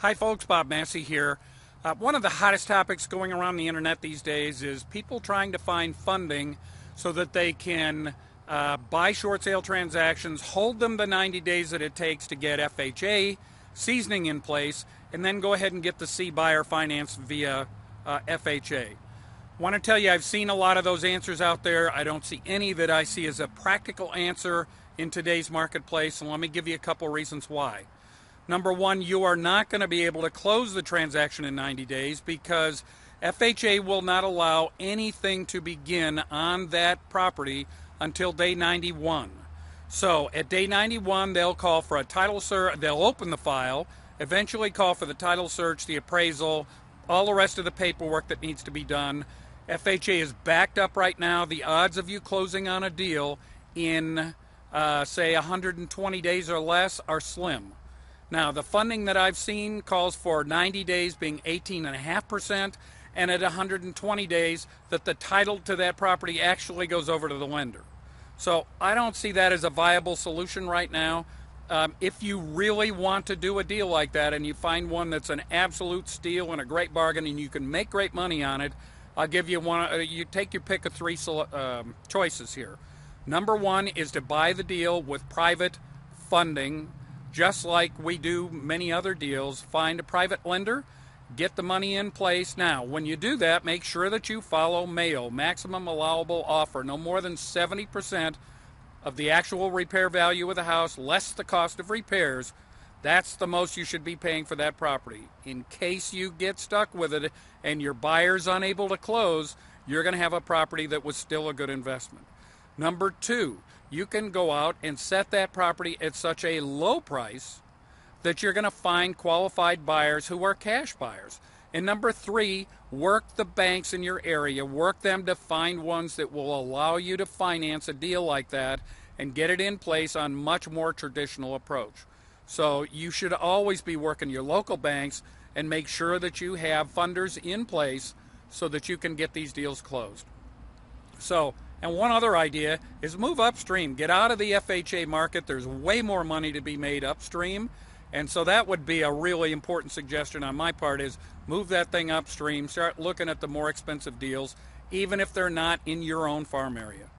Hi folks, Bob Massey here. One of the hottest topics going around the internet these days is people trying to find funding so that they can buy short sale transactions, hold them the 90 days that it takes to get FHA seasoning in place, and then go ahead and get the C buyer finance via FHA. Want to tell you, I've seen a lot of those answers out there. I don't see any that I see as a practical answer in today's marketplace, and let me give you a couple reasons why. Number one, you are not going to be able to close the transaction in 90 days because FHA will not allow anything to begin on that property until day 91. So at day 91, they'll call for a title search, they'll open the file, eventually call for the title search, the appraisal, all the rest of the paperwork that needs to be done. FHA is backed up right now. The odds of you closing on a deal in, say, 120 days or less are slim. Now, the funding that I've seen calls for 90 days being 18.5%, and at 120 days that the title to that property actually goes over to the lender. So I don't see that as a viable solution right now. If you really want to do a deal like that and you find one that's an absolute steal and a great bargain and you can make great money on it, I'll give you one. You take your pick of three choices here. Number one is to buy the deal with private funding. Just like we do many other deals, find a private lender, get the money in place. Now, when you do that, make sure that you follow MAO, maximum allowable offer, no more than 70% of the actual repair value of the house, less the cost of repairs. That's the most you should be paying for that property. In case you get stuck with it and your buyer's unable to close, you're going to have a property that was still a good investment. Number two, you can go out and set that property at such a low price that you're going to find qualified buyers who are cash buyers. And number three, work the banks in your area. Work them to find ones that will allow you to finance a deal like that and get it in place on much more traditional approach. So you should always be working your local banks and make sure that you have funders in place so that you can get these deals closed. And one other idea is move upstream. Get out of the FHA market. There's way more money to be made upstream. And so that would be a really important suggestion on my part is move that thing upstream. Start looking at the more expensive deals, even if they're not in your own farm area.